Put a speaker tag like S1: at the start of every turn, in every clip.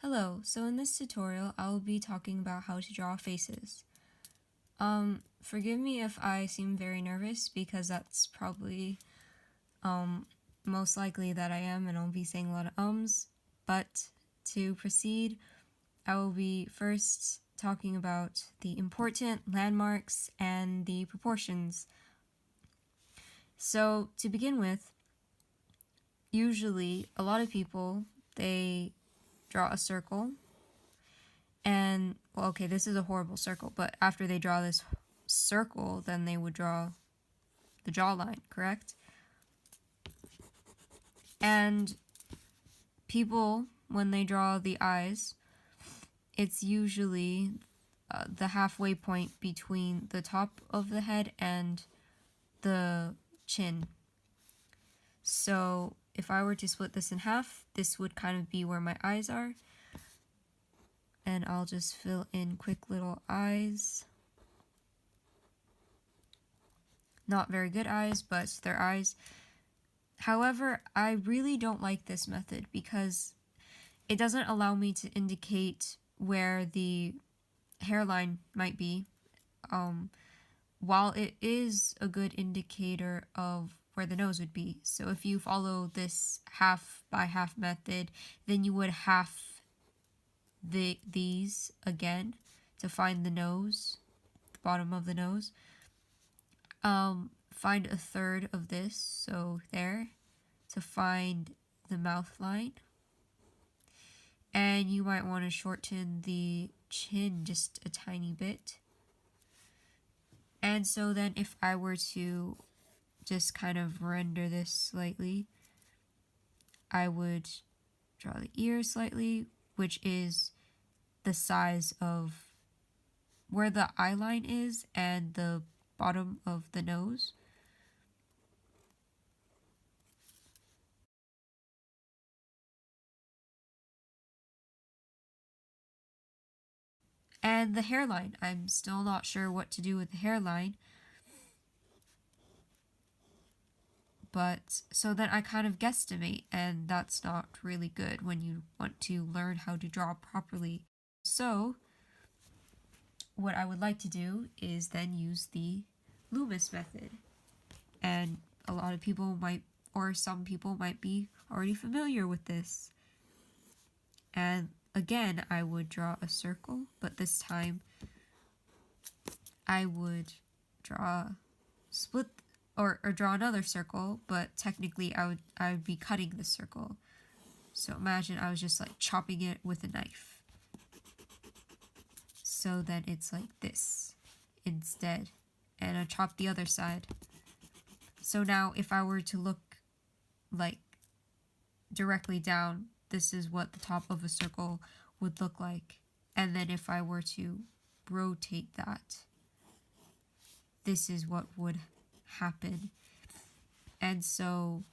S1: Hello, so in this tutorial I will be talking about how to draw faces. Forgive me if I seem very nervous because that's probably most likely that I am, and I'll be saying a lot of ums. But to proceed, I will be first talking about the important landmarks and the proportions. So to begin with, usually a lot of people, they draw a circle. And, well, okay, this is a horrible circle, but after they draw this circle, then they would draw the jawline, correct? And people, when they draw the eyes, it's usually the halfway point between the top of the head and the chin. So if I were to split this in half, this would kind of be where my eyes are. And I'll just fill in quick little eyes. Not very good eyes, but they're eyes. However, I really don't like this method because it doesn't allow me to indicate where the hairline might be. While it is a good indicator of where the nose would be. So if you follow this half by half method, then you would half these again to find the nose, the bottom of the nose. Find a third of this, so there, to find the mouth line. And you might want to shorten the chin just a tiny bit. And so then if I were to just kind of render this slightly, I would draw the ear slightly, which is the size of where the eye line is and the bottom of the nose. And the hairline, I'm still not sure what to do with the hairline. But so then I kind of guesstimate, and that's not really good when you want to learn how to draw properly. So what I would like to do is then use the Loomis method. And a lot of people might, or some people might be already familiar with this. And again, I would draw a circle, but this time I would split or draw another circle, but technically I would be cutting the circle. So imagine I was just like chopping it with a knife. So then it's like this instead, and I chop the other side. So now if I were to look like directly down, this is what the top of a circle would look like. And then if I were to rotate that, this is what would happen. And so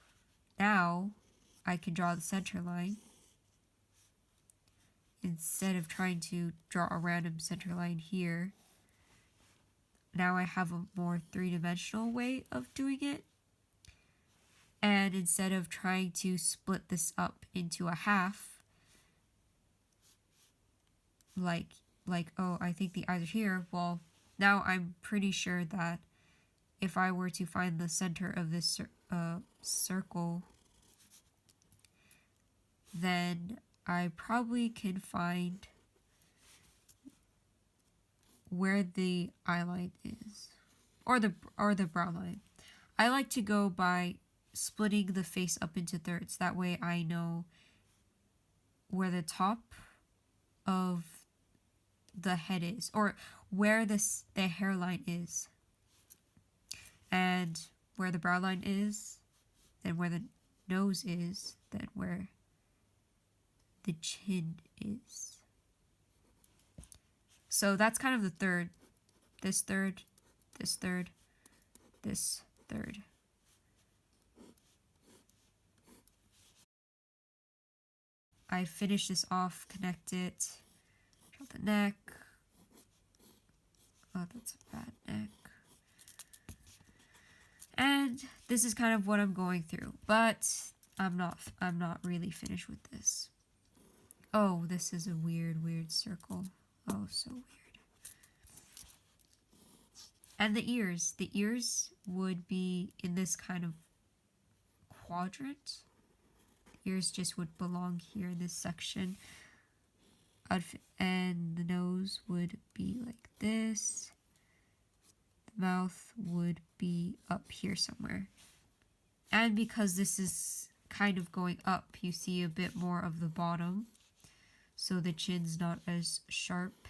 S1: now I can draw the center line instead of trying to draw a random center line here. Now I have a more three-dimensional way of doing it. And instead of trying to split this up into a half, like oh, I think the eyes are here, well, now I'm pretty sure that if I were to find the center of this circle, then I probably can find where the eye line is, or the brow line. I like to go by splitting the face up into thirds. That way I know where the top of the head is, or where the hairline is, and where the brow line is, then where the nose is, then where the chin is. So that's kind of the third. This third, this third, this third. I finish this off, connect it, draw the neck. Oh, that's a bad neck. And this is kind of what I'm going through, but I'm not really finished with this. Oh, this is a weird circle. Oh, so weird. And the ears would be in this kind of quadrant. The ears just would belong here in this section. And the nose would be like this. The mouth would be up here somewhere. And because this is kind of going up, you see a bit more of the bottom. So the chin's not as sharp.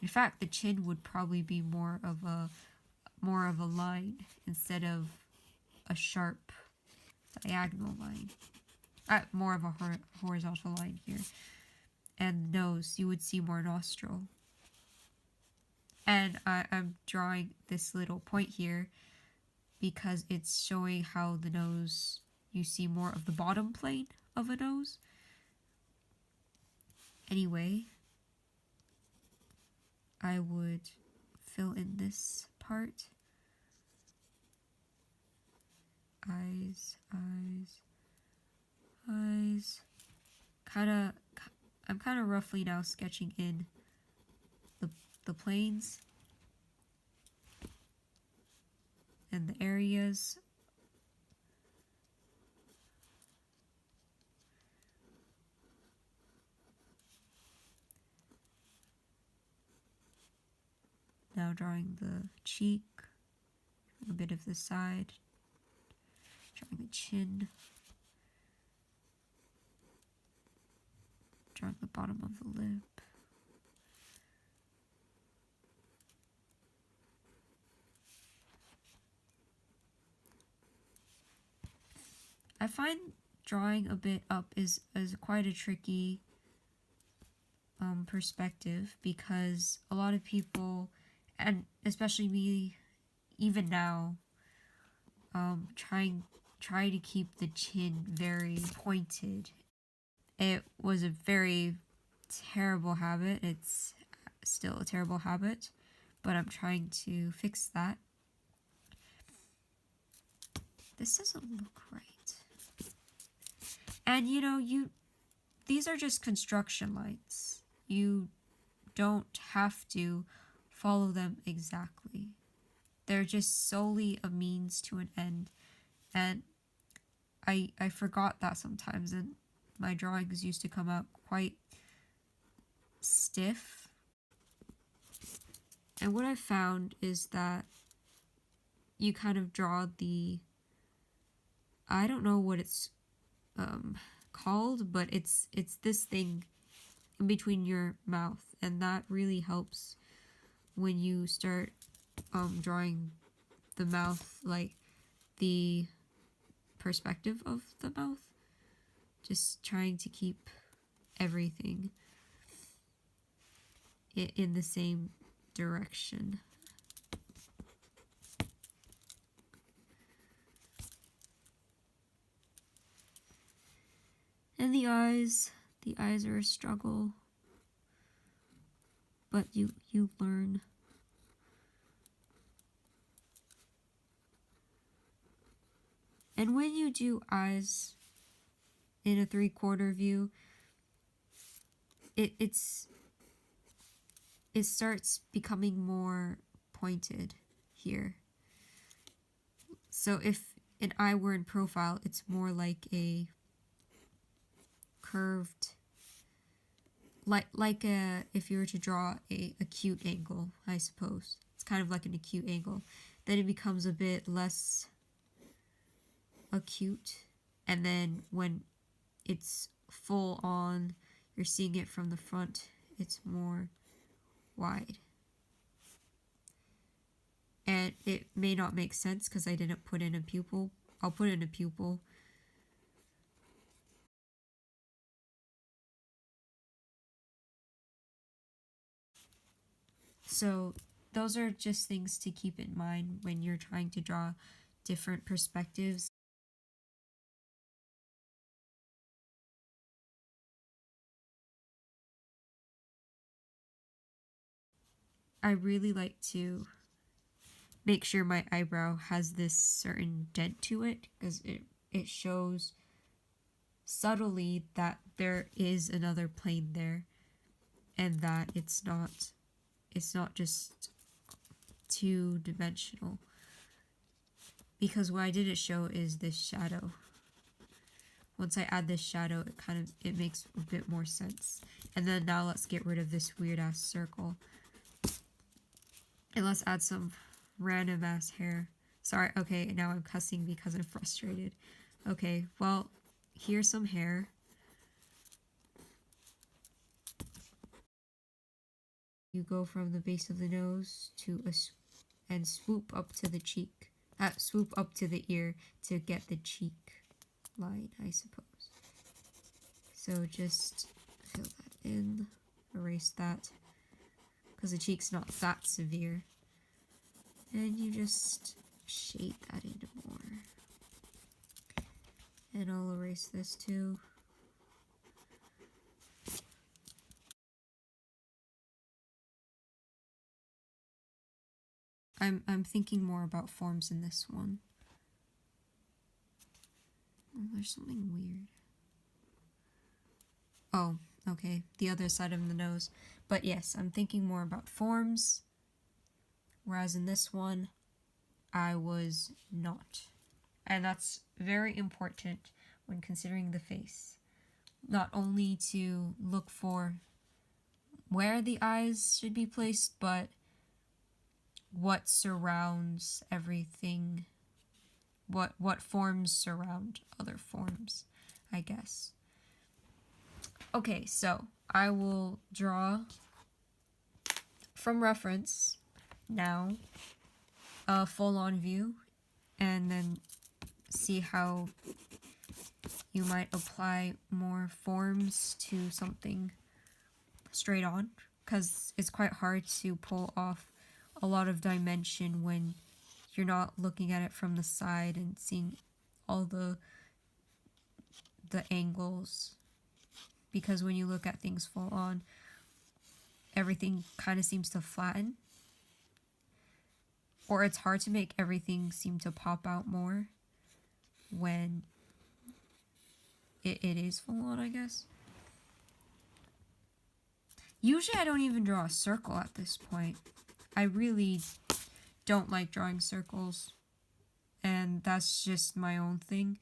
S1: In fact, the chin would probably be more of a line instead of a sharp diagonal line. More of a horizontal line here. And nose, you would see more nostril. And I'm drawing this little point here because it's showing how the nose, you see more of the bottom plane of a nose. Anyway, I would fill in this part. Eyes. I'm kind of roughly now sketching in the planes and the areas. Now drawing the cheek, a bit of the side, drawing the chin, drawing the bottom of the lip. I find drawing a bit up is quite a tricky perspective, because a lot of people, and especially me, even now, try to keep the chin very pointed. It was a very terrible habit. It's still a terrible habit, but I'm trying to fix that. This doesn't look right. And these are just construction lines. You don't have to follow them exactly. They're just solely a means to an end. And I forgot that sometimes, and my drawings used to come out quite stiff. And what I found is that you kind of draw I don't know what it's called, but it's this thing in between your mouth, and that really helps when you start drawing the mouth, like the perspective of the mouth. Just trying to keep everything in the same direction. And the eyes are a struggle, but you learn. And when you do eyes in a 3/4 view, it starts becoming more pointed here. So if an eye were in profile, it's more like a curved, if you were to draw a acute angle, I suppose. It's kind of like an acute angle. Then it becomes a bit less acute, and then when it's full on, you're seeing it from the front, it's more wide. And it may not make sense because I didn't put in a pupil. I'll put in a pupil. So those are just things to keep in mind when you're trying to draw different perspectives. I really like to make sure my eyebrow has this certain dent to it, because it shows subtly that there is another plane there, and that it's not just two-dimensional. Because what I didn't show is this shadow. Once I add this shadow, it makes a bit more sense. And then now let's get rid of this weird ass circle. And let's add some random ass hair. Sorry, okay, now I'm cussing because I'm frustrated. Okay, well, here's some hair. You go from the base of the nose to and swoop up to the cheek. Swoop up to the ear to get the cheek line, I suppose. So just fill that in, erase that, because the cheek's not that severe. And you just shade that in more. And I'll erase this too. I'm thinking more about forms in this one. Oh, there's something weird. Oh, okay, the other side of the nose. But yes, I'm thinking more about forms, whereas in this one, I was not. And that's very important when considering the face. Not only to look for where the eyes should be placed, but what surrounds everything, what forms surround other forms, I guess. Okay, so I will draw from reference now a full-on view, and then see how you might apply more forms to something straight on, because it's quite hard to pull off a lot of dimension when you're not looking at it from the side and seeing all the angles, because when you look at things full on, everything kind of seems to flatten, or it's hard to make everything seem to pop out more when it is full on, I guess. Usually I don't even draw a circle at this point. I really don't like drawing circles, and that's just my own thing,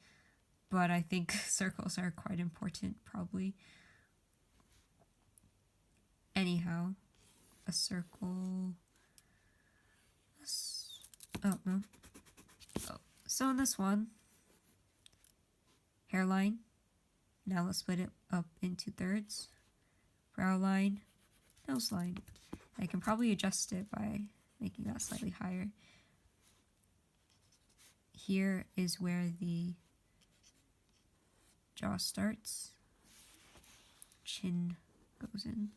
S1: but I think circles are quite important, probably. Anyhow, a circle. Oh, no. Oh. So in this one, hairline. Now let's split it up into thirds. Brow line, nose line. I can probably adjust it by making that slightly higher. Here is where the jaw starts. Chin goes in.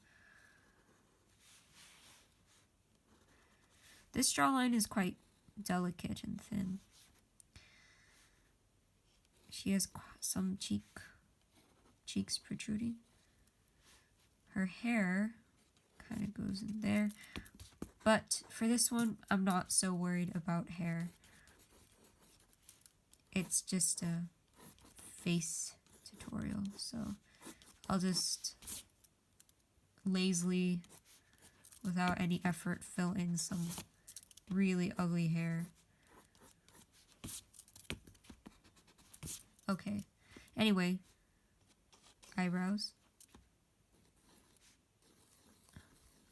S1: This jawline is quite delicate and thin. She has some cheeks protruding. Her hair kind of goes in there. But for this one, I'm not so worried about hair. It's just a face tutorial, so I'll just lazily, without any effort, fill in some really ugly hair. Okay. Anyway, eyebrows.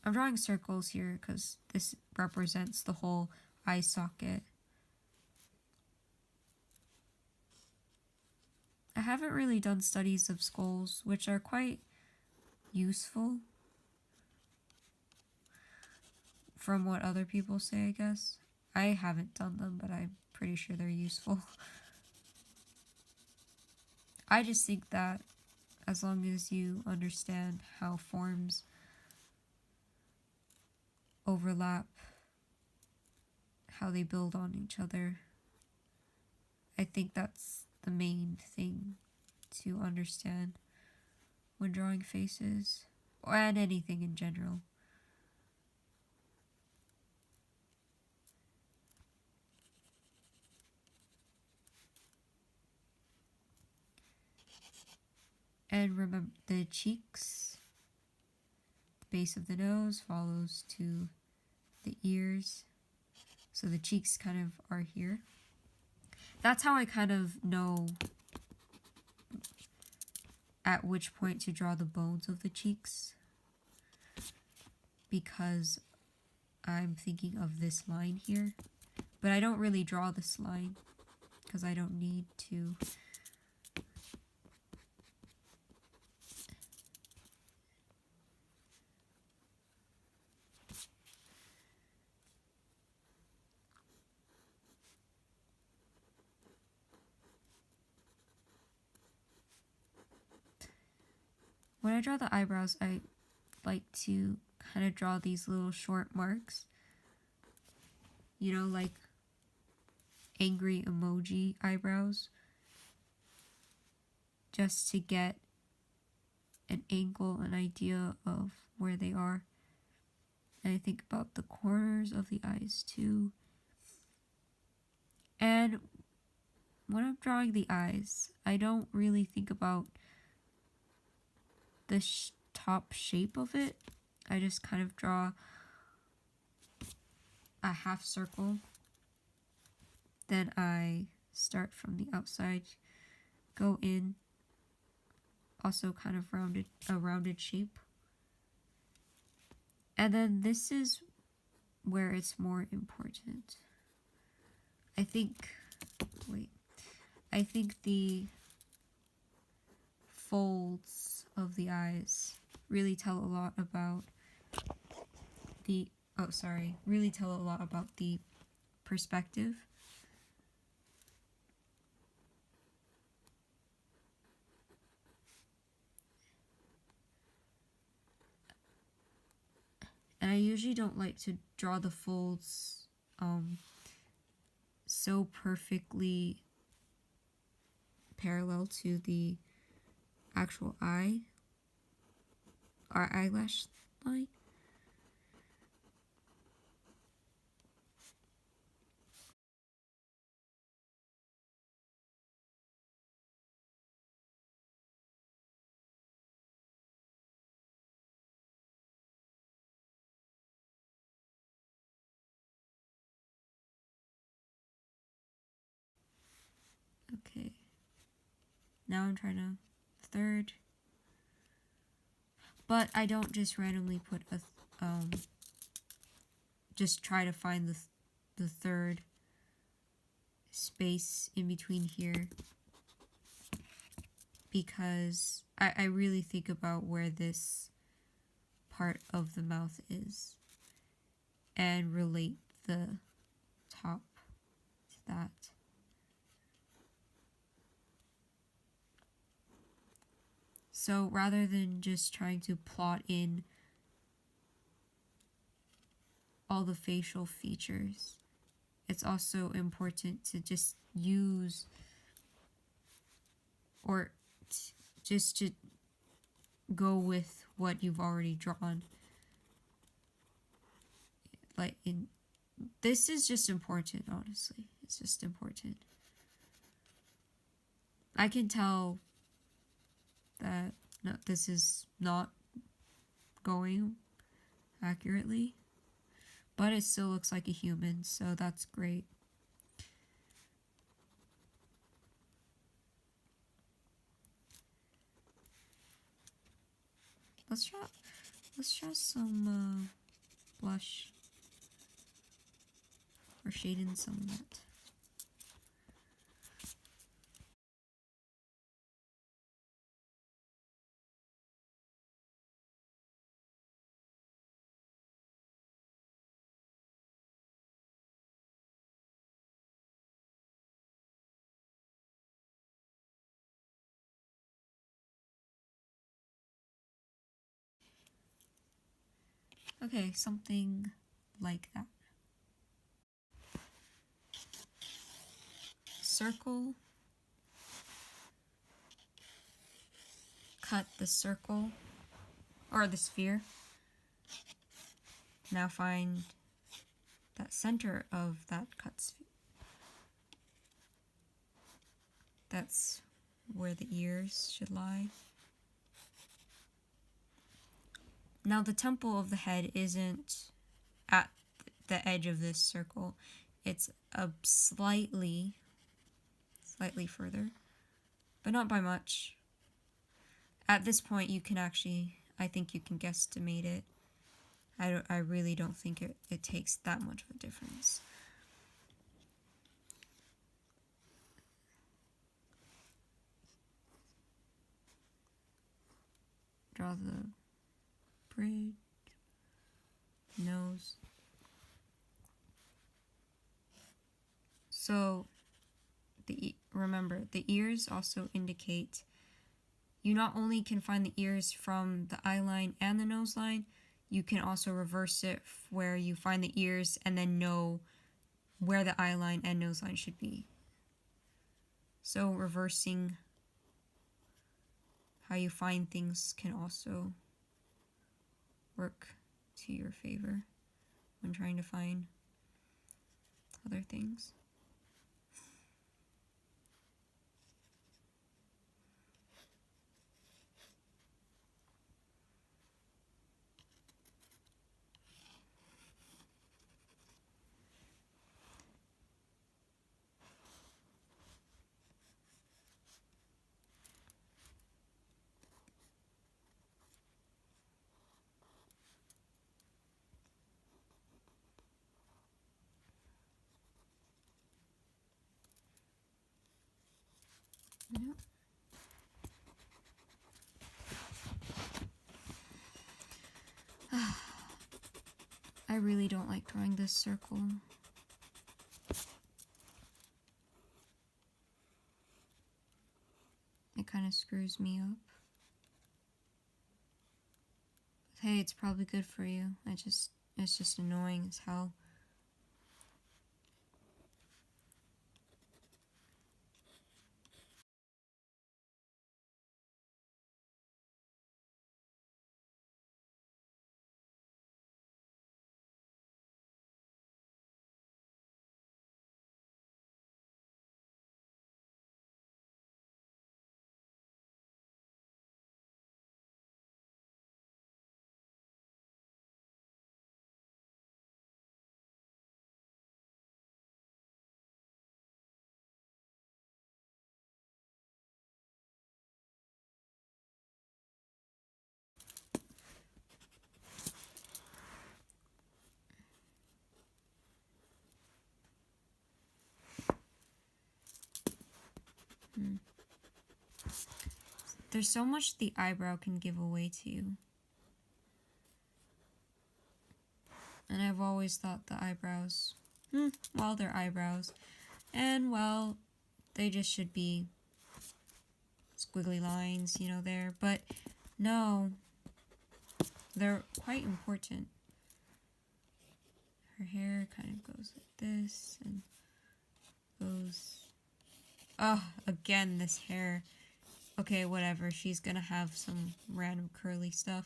S1: I'm drawing circles here because this represents the whole eye socket. I haven't really done studies of skulls, which are quite useful from what other people say, I guess. I haven't done them, but I'm pretty sure they're useful. I just think that as long as you understand how forms overlap, how they build on each other, I think that's the main thing to understand when drawing faces, and anything in general. And remember the cheeks, the base of the nose follows to the ears. So the cheeks kind of are here. That's how I kind of know at which point to draw the bones of the cheeks, because I'm thinking of this line here, but I don't really draw this line because I don't need to. When I draw the eyebrows, I like to kind of draw these little short marks, you know, like angry emoji eyebrows, just to get an angle, an idea of where they are. And I think about the corners of the eyes too. And when I'm drawing the eyes, I don't really think about the top shape of it. I just kind of draw a half circle. Then I start from the outside, go in, also kind of a rounded shape. And then this is where it's more important. I think the folds of the eyes really tell a lot about the perspective. And I usually don't like to draw the folds so perfectly parallel to the actual eye or eyelash line. Okay. Now I'm trying to third. But I don't just randomly put a just try to find the third space in between here, because I really think about where this part of the mouth is and relate the top to that. So rather than just trying to plot in all the facial features, it's also important to just use or just to go with what you've already drawn. This is just important, honestly. It's just important. I can tell that no, this is not going accurately, but it still looks like a human, so that's great. Let's try some blush or shade in some of that. Okay, something like that. Circle. Cut the circle or the sphere. Now find that center of that cut sphere. That's where the ears should lie. Now the temple of the head isn't at the edge of this circle. It's a slightly further, but not by much. At this point, you can actually, I think you can guesstimate it. I really don't think it takes that much of a difference. Draw the bridge, nose. So, remember, the ears also indicate, you not only can find the ears from the eye line and the nose line, you can also reverse it where you find the ears and then know where the eye line and nose line should be. So reversing how you find things can also work to your favor when trying to find other things. Yep. I really don't like drawing this circle. It kind of screws me up. But hey, it's probably good for you. It's just annoying as hell. There's so much the eyebrow can give away to you. And I've always thought the eyebrows, well, they're eyebrows. And, well, they just should be squiggly lines, you know, there. But, no, they're quite important. Her hair kind of goes like this and goes... Oh, again, this hair. Okay, whatever. She's gonna have some random curly stuff.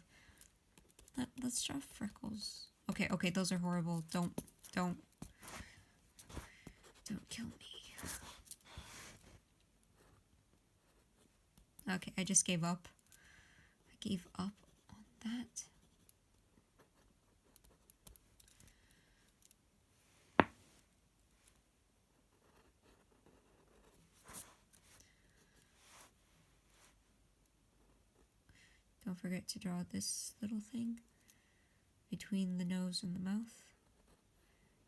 S1: Let's draw freckles. Okay, those are horrible. Don't kill me. Okay, I just gave up. I gave up on that. Don't forget to draw this little thing between the nose and the mouth.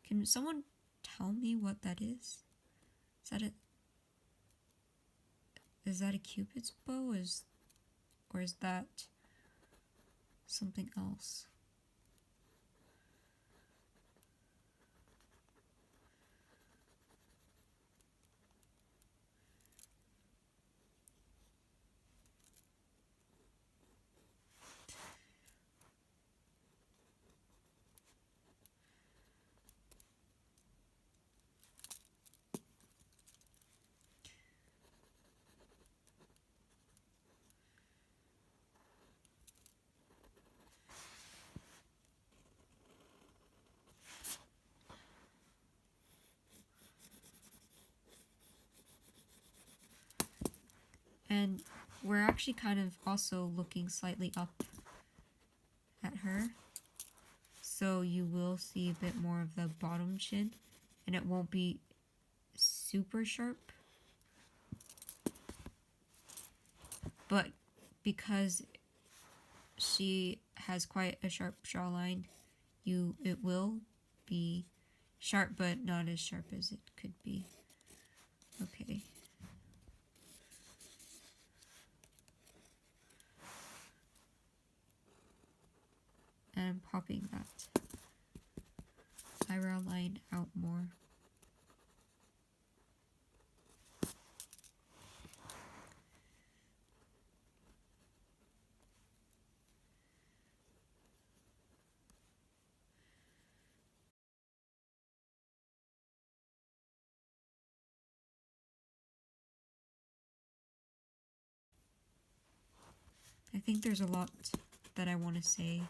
S1: Can someone tell me what that is? Is that a Cupid's bow? Or is that something else? And we're actually kind of also looking slightly up at her. So you will see a bit more of the bottom chin, and it won't be super sharp. But because she has quite a sharp jawline, it will be sharp, but not as sharp as it could be. Okay. And I'm popping that eyebrow line out more. I think there's a lot that I want to say,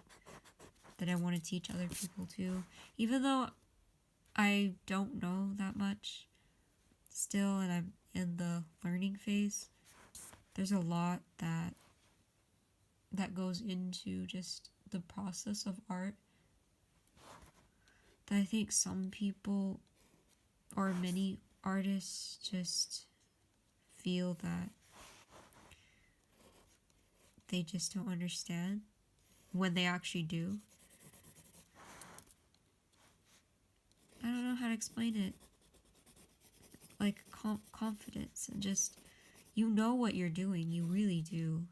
S1: that I want to teach other people too. Even though I don't know that much still, and I'm in the learning phase, there's a lot that goes into just the process of art that I think some people or many artists just feel that they just don't understand when they actually do. I don't know how to explain it. Like confidence and just, you know what you're doing, you really do.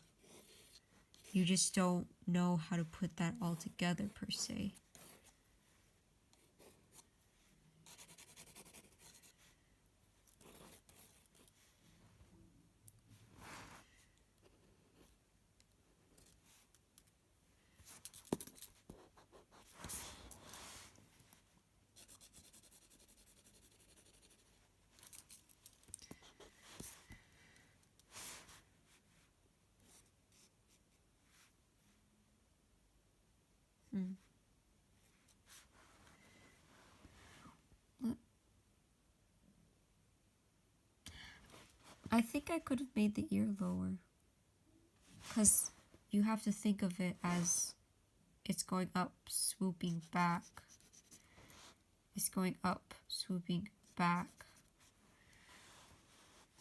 S1: You just don't know how to put that all together per se. I think I could have made the ear lower, because you have to think of it as it's going up, swooping back. It's going up, swooping back.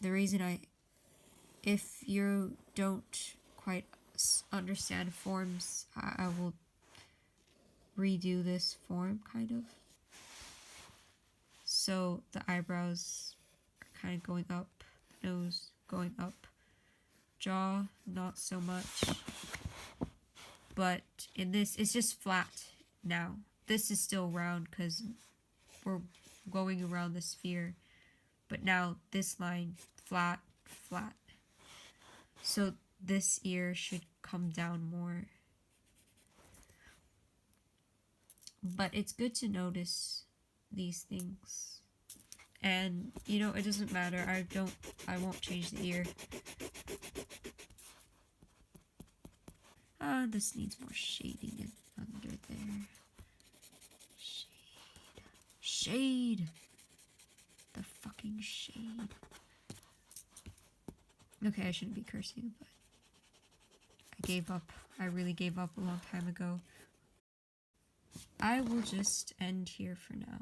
S1: The reason if you don't quite understand forms, I will redo this form, kind of. So the eyebrows are kind of going up, nose going up, jaw not so much. But in this, it's just flat now. This is still round because we're going around the sphere. But now this line, flat, flat. So this ear should come down more. But it's good to notice these things. And, you know, it doesn't matter. I won't change the ear. This needs more shading under there. Shade. The fucking shade. Okay, I shouldn't be cursing, but I gave up. I really gave up a long time ago. I will just end here for now.